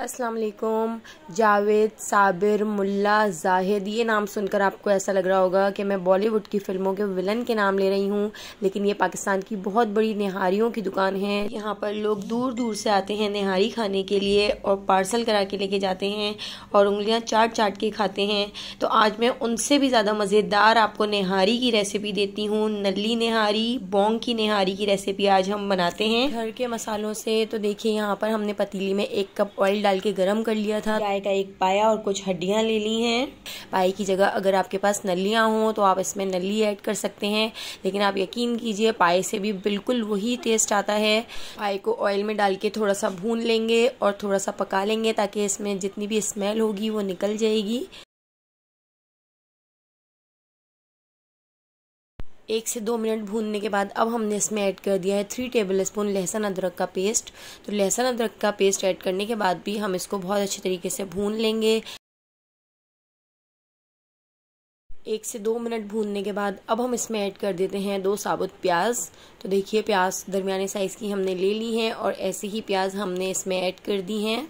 अस्सलाम वालेकुम। जावेद, साबिर, मुल्ला, जाहिद, ये नाम सुनकर आपको ऐसा लग रहा होगा कि मैं बॉलीवुड की फ़िल्मों के विलन के नाम ले रही हूँ, लेकिन ये पाकिस्तान की बहुत बड़ी निहारियों की दुकान है। यहाँ पर लोग दूर दूर से आते हैं निहारी खाने के लिए और पार्सल करा के लेके जाते हैं और उंगलियाँ चाट चाट के खाते हैं। तो आज मैं उनसे भी ज़्यादा मज़ेदार आपको निहारी की रेसिपी देती हूँ। नली निहारी, बोंग की निहारी की रेसिपी आज हम बनाते हैं घर के मसालों से। तो देखिए, यहाँ पर हमने पतीली में 1 कप ऑयल डाल के गरम कर लिया था। गाय का 1 पाया और कुछ हड्डियां ले ली हैं। पाई की जगह अगर आपके पास नलियां हों तो आप इसमें नली ऐड कर सकते हैं, लेकिन आप यकीन कीजिए पाए से भी बिल्कुल वही टेस्ट आता है। पाई को ऑयल में डाल के थोड़ा सा भून लेंगे और थोड़ा सा पका लेंगे ताकि इसमें जितनी भी स्मेल होगी वो निकल जाएगी। 1 से 2 मिनट भूनने के बाद अब हमने इसमें ऐड कर दिया है 3 टेबल स्पून लहसुन अदरक का पेस्ट। तो लहसुन अदरक का पेस्ट ऐड करने के बाद भी हम इसको बहुत अच्छे तरीके से भून लेंगे। 1 से 2 मिनट भूनने के बाद अब हम इसमें ऐड कर देते हैं 2 साबुत प्याज। तो देखिए, प्याज दरमियाने साइज़ की हमने ले ली हैं और ऐसे ही प्याज हमने इसमें ऐड कर दी हैं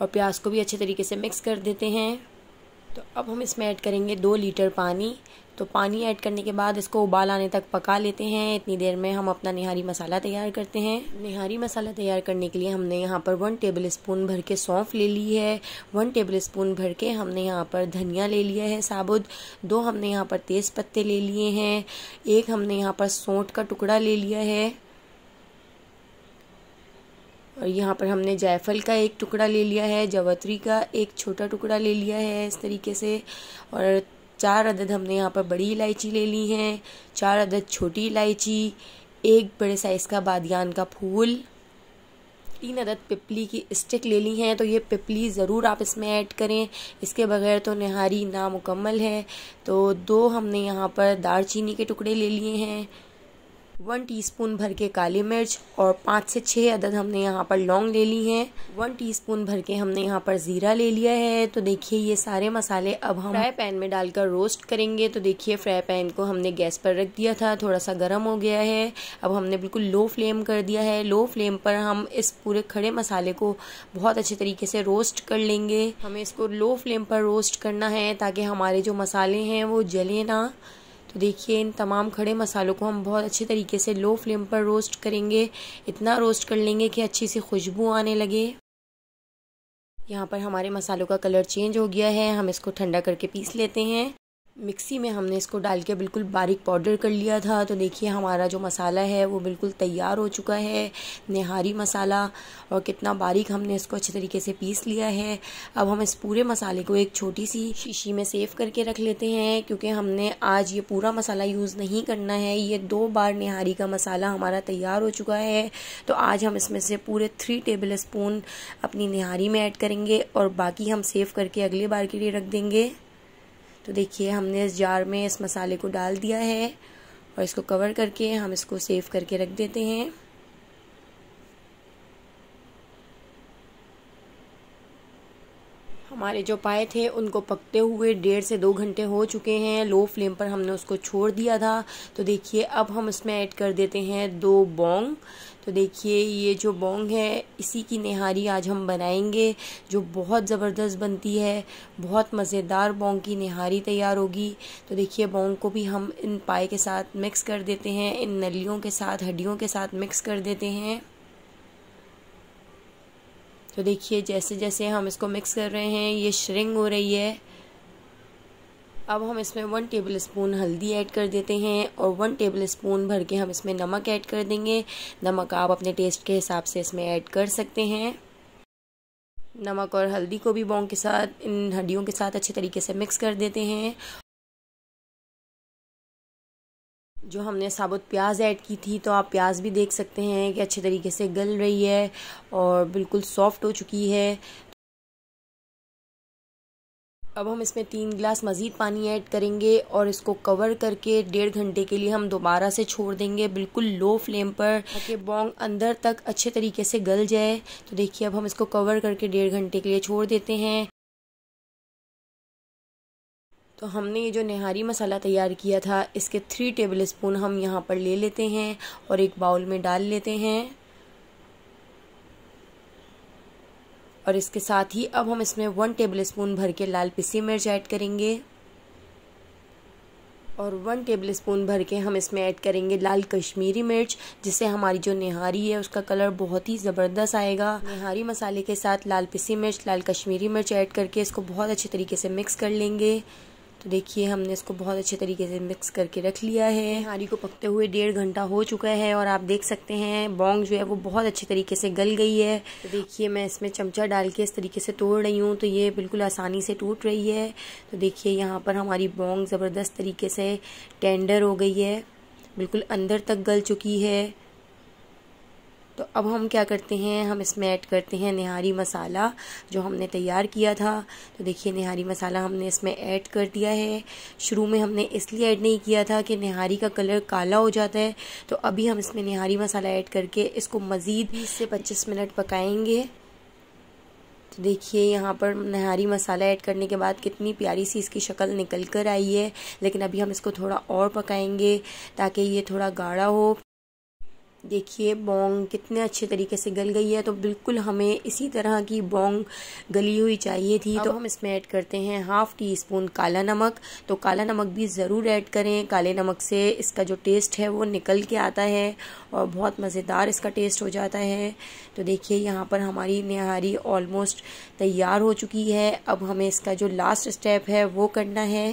और प्याज को भी अच्छे तरीके से मिक्स कर देते हैं। तो अब हम इसमें ऐड करेंगे 2 लीटर पानी। तो पानी ऐड करने के बाद इसको उबाल आने तक पका लेते हैं। इतनी देर में हम अपना निहारी मसाला तैयार करते हैं। निहारी मसाला तैयार करने के लिए हमने यहाँ पर 1 टेबल स्पून भर के सौंफ ले ली है। 1 टेबल स्पून भर के हमने यहाँ पर धनिया ले लिया है साबुत। 2 हमने यहाँ पर तेज़ पत्ते ले लिए हैं। 1 हमने यहाँ पर सौंठ का टुकड़ा ले लिया है और यहाँ पर हमने जायफल का 1 टुकड़ा ले लिया है। जवत्री का 1 छोटा टुकड़ा ले लिया है इस तरीके से। और 4 अदद हमने यहाँ पर बड़ी इलायची ले ली हैं, 4 अदद छोटी इलायची, 1 बड़े साइज़ का बादियान का फूल, 3 अदद पिपली की स्टिक ले ली हैं। तो ये पिपली ज़रूर आप इसमें ऐड करें, इसके बगैर तो निहारी नामुकम्मल है। तो 2 हमने यहाँ पर दालचीनी के टुकड़े ले लिए हैं, 1 टीस्पून भर के काली मिर्च और 5 से 6 अदद हमने यहाँ पर लौंग ले ली हैं। 1 टीस्पून भर के हमने यहाँ पर ज़ीरा ले लिया है। तो देखिए, ये सारे मसाले अब हम फ्राई पैन में डालकर रोस्ट करेंगे। तो देखिए, फ्राई पैन को हमने गैस पर रख दिया था, थोड़ा सा गर्म हो गया है। अब हमने बिल्कुल लो फ्लेम कर दिया है। लो फ्लेम पर हम इस पूरे खड़े मसाले को बहुत अच्छे तरीके से रोस्ट कर लेंगे। हमें इसको लो फ्लेम पर रोस्ट करना है ताकि हमारे जो मसाले हैं वो जले ना। तो देखिए, इन तमाम खड़े मसालों को हम बहुत अच्छे तरीके से लो फ्लेम पर रोस्ट करेंगे। इतना रोस्ट कर लेंगे कि अच्छी सी खुशबू आने लगे। यहाँ पर हमारे मसालों का कलर चेंज हो गया है। हम इसको ठंडा करके पीस लेते हैं। मिक्सी में हमने इसको डाल के बिल्कुल बारीक पाउडर कर लिया था। तो देखिए, हमारा जो मसाला है वो बिल्कुल तैयार हो चुका है, निहारी मसाला। और कितना बारीक हमने इसको अच्छे तरीके से पीस लिया है। अब हम इस पूरे मसाले को एक छोटी सी शीशी में सेव करके रख लेते हैं, क्योंकि हमने आज ये पूरा मसाला यूज़ नहीं करना है। ये 2 बार निहारी का मसाला हमारा तैयार हो चुका है। तो आज हम इसमें से पूरे 3 टेबल स्पून अपनी निहारी में ऐड करेंगे और बाकी हम सेव करके अगले बार के लिए रख देंगे। तो देखिए, हमने इस जार में इस मसाले को डाल दिया है और इसको कवर करके हम इसको सेव करके रख देते हैं। हमारे जो पाए थे उनको पकते हुए 1.5 से 2 घंटे हो चुके हैं। लो फ्लेम पर हमने उसको छोड़ दिया था। तो देखिए, अब हम इसमें ऐड कर देते हैं 2 बोंग। तो देखिए, ये जो बोंग है इसी की निहारी आज हम बनाएंगे, जो बहुत ज़बरदस्त बनती है। बहुत मज़ेदार बोंग की निहारी तैयार होगी। तो देखिए, बोंग को भी हम इन पाए के साथ मिक्स कर देते हैं, इन नलियों के साथ, हड्डियों के साथ मिक्स कर देते हैं। तो देखिए, जैसे जैसे हम इसको मिक्स कर रहे हैं ये श्रिंक हो रही है। अब हम इसमें 1 टेबल स्पून हल्दी ऐड कर देते हैं और 1 टेबल स्पून भर के हम इसमें नमक ऐड कर देंगे। नमक आप अपने टेस्ट के हिसाब से इसमें ऐड कर सकते हैं। नमक और हल्दी को भी बोंग के साथ, इन हड्डियों के साथ अच्छे तरीके से मिक्स कर देते हैं। जो हमने साबुत प्याज ऐड की थी, तो आप प्याज भी देख सकते हैं कि अच्छे तरीके से गल रही है और बिल्कुल सॉफ्ट हो चुकी है। अब हम इसमें 3 गिलास मज़ीद पानी ऐड करेंगे और इसको कवर करके 1.5 घंटे के लिए हम दोबारा से छोड़ देंगे बिल्कुल लो फ्लेम पर, ताकि बोंग अंदर तक अच्छे तरीके से गल जाए। तो देखिए, अब हम इसको कवर करके 1.5 घंटे के लिए छोड़ देते हैं। तो हमने ये जो निहारी मसाला तैयार किया था इसके 3 टेबल स्पून हम यहाँ पर ले लेते हैं और एक बाउल में डाल लेते हैं। और इसके साथ ही अब हम इसमें 1 टेबलस्पून भर के लाल पिसी मिर्च ऐड करेंगे और 1 टेबलस्पून भर के हम इसमें ऐड करेंगे लाल कश्मीरी मिर्च, जिससे हमारी जो निहारी है उसका कलर बहुत ही ज़बरदस्त आएगा। निहारी मसाले के साथ लाल पिसी मिर्च, लाल कश्मीरी मिर्च ऐड करके इसको बहुत अच्छे तरीके से मिक्स कर लेंगे। तो देखिए हमने इसको बहुत अच्छे तरीके से मिक्स करके रख लिया है। निहारी को पकते हुए 1.5 घंटा हो चुका है और आप देख सकते हैं बोंग जो है वो बहुत अच्छे तरीके से गल गई है। तो देखिए मैं इसमें चमचा डाल के इस तरीके से तोड़ रही हूँ तो ये बिल्कुल आसानी से टूट रही है। तो देखिए यहाँ पर हमारी बोंग ज़बरदस्त तरीके से टेंडर हो गई है, बिल्कुल अंदर तक गल चुकी है। तो अब हम क्या करते हैं, हम इसमें ऐड करते हैं निहारी मसाला जो हमने तैयार किया था। तो देखिए निहारी मसाला हमने इसमें ऐड कर दिया है। शुरू में हमने इसलिए ऐड नहीं किया था कि निहारी का कलर काला हो जाता है, तो अभी हम इसमें निहारी मसाला ऐड करके इसको मज़ीद 20 से 25 मिनट पकाएंगे। तो देखिए यहाँ पर निहारी मसाला ऐड करने के बाद कितनी प्यारी सी इसकी शक्ल निकल कर आई है, लेकिन अभी हम इसको थोड़ा और पकाएंगे ताकि ये थोड़ा गाढ़ा हो। देखिए बोंग कितने अच्छे तरीके से गल गई है, तो बिल्कुल हमें इसी तरह की बोंग गली हुई चाहिए थी। तो हम इसमें ऐड करते हैं 1/2 टीस्पून काला नमक। तो काला नमक भी ज़रूर ऐड करें, काले नमक से इसका जो टेस्ट है वो निकल के आता है और बहुत मज़ेदार इसका टेस्ट हो जाता है। तो देखिए यहाँ पर हमारी निहारी ऑलमोस्ट तैयार हो चुकी है। अब हमें इसका जो लास्ट स्टेप है वो करना है।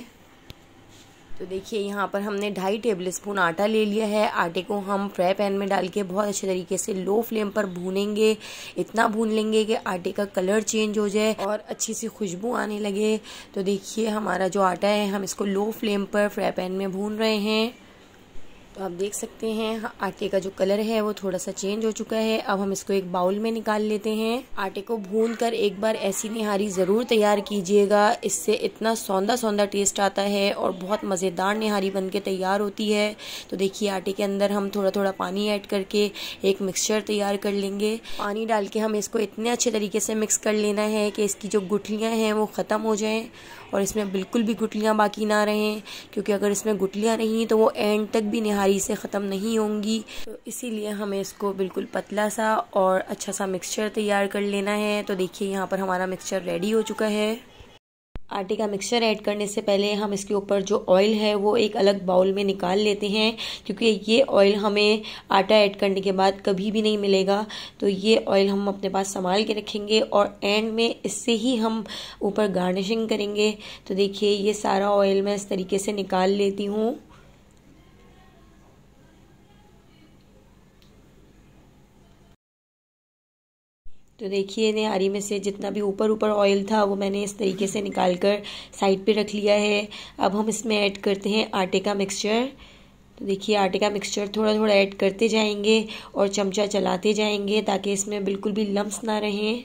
तो देखिए यहाँ पर हमने 2.5 टेबलस्पून आटा ले लिया है। आटे को हम फ्राई पैन में डाल के बहुत अच्छे तरीके से लो फ्लेम पर भूनेंगे। इतना भून लेंगे कि आटे का कलर चेंज हो जाए और अच्छी सी खुशबू आने लगे। तो देखिए हमारा जो आटा है हम इसको लो फ्लेम पर फ्राई पैन में भून रहे हैं। तो आप देख सकते हैं आटे का जो कलर है वो थोड़ा सा चेंज हो चुका है। अब हम इसको एक बाउल में निकाल लेते हैं। आटे को भूनकर एक बार ऐसी निहारी ज़रूर तैयार कीजिएगा, इससे इतना सौंधा सौंधा टेस्ट आता है और बहुत मज़ेदार निहारी बनके तैयार होती है। तो देखिए आटे के अंदर हम थोड़ा थोड़ा पानी ऐड करके एक मिक्सचर तैयार कर लेंगे। पानी डाल के हम इसको इतने अच्छे तरीके से मिक्स कर लेना है कि इसकी जो गुठलियाँ हैं वो ख़त्म हो जाएँ और इसमें बिल्कुल भी गुठलियाँ बाकी ना रहें, क्योंकि अगर इसमें गुठलियाँ रहीं तो वो एंड तक भी निहारी से ख़त्म नहीं होंगी। तो इसीलिए हमें इसको बिल्कुल पतला सा और अच्छा सा मिक्सचर तैयार कर लेना है। तो देखिए यहाँ पर हमारा मिक्सचर रेडी हो चुका है। आटे का मिक्सचर ऐड करने से पहले हम इसके ऊपर जो ऑयल है वो एक अलग बाउल में निकाल लेते हैं, क्योंकि ये ऑयल हमें आटा ऐड करने के बाद कभी भी नहीं मिलेगा। तो ये ऑयल हम अपने पास संभाल के रखेंगे और एंड में इससे ही हम ऊपर गार्निशिंग करेंगे। तो देखिए ये सारा ऑयल मैं इस तरीके से निकाल लेती हूँ। तो देखिए निहारी में से जितना भी ऊपर ऊपर ऑयल था वो मैंने इस तरीके से निकाल कर साइड पे रख लिया है। अब हम इसमें ऐड करते हैं आटे का मिक्सचर। तो देखिए आटे का मिक्सचर थोड़ा थोड़ा ऐड करते जाएंगे और चमचा चलाते जाएंगे ताकि इसमें बिल्कुल भी लम्स ना रहें।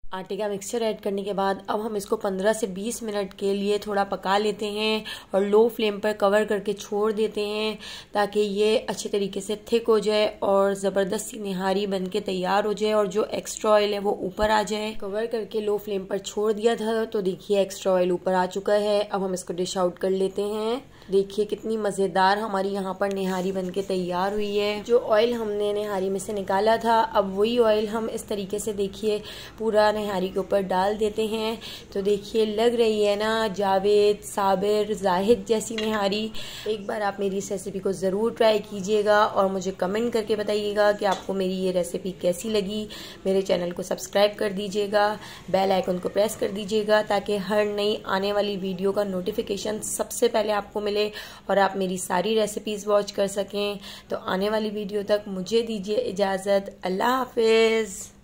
आटे का मिक्सचर ऐड करने के बाद अब हम इसको 15 से 20 मिनट के लिए थोड़ा पका लेते हैं और लो फ्लेम पर कवर करके छोड़ देते हैं ताकि ये अच्छे तरीके से थिक हो जाए और ज़बरदस्त सी निहारी बनके तैयार हो जाए और जो एक्स्ट्रा ऑयल है वो ऊपर आ जाए। कवर करके लो फ्लेम पर छोड़ दिया था तो देखिए एक्स्ट्रा ऑयल ऊपर आ चुका है। अब हम इसको डिश आउट कर लेते हैं। देखिए कितनी मज़ेदार हमारी यहाँ पर निहारी बनके तैयार हुई है। जो ऑयल हमने निहारी में से निकाला था अब वही ऑयल हम इस तरीके से देखिए पूरा निहारी के ऊपर डाल देते हैं। तो देखिए लग रही है ना जावेद, साबिर, जाहिद जैसी निहारी। एक बार आप मेरी इस रेसिपी को ज़रूर ट्राई कीजिएगा और मुझे कमेंट करके बताइएगा कि आपको मेरी ये रेसिपी कैसी लगी। मेरे चैनल को सब्सक्राइब कर दीजिएगा, बेल आइकन को प्रेस कर दीजिएगा ताकि हर नई आने वाली वीडियो का नोटिफिकेशन सबसे पहले आपको मिले और आप मेरी सारी रेसिपीज़ वॉच कर सकें। तो आने वाली वीडियो तक मुझे दीजिए इजाज़त। अल्लाह हाफिज़।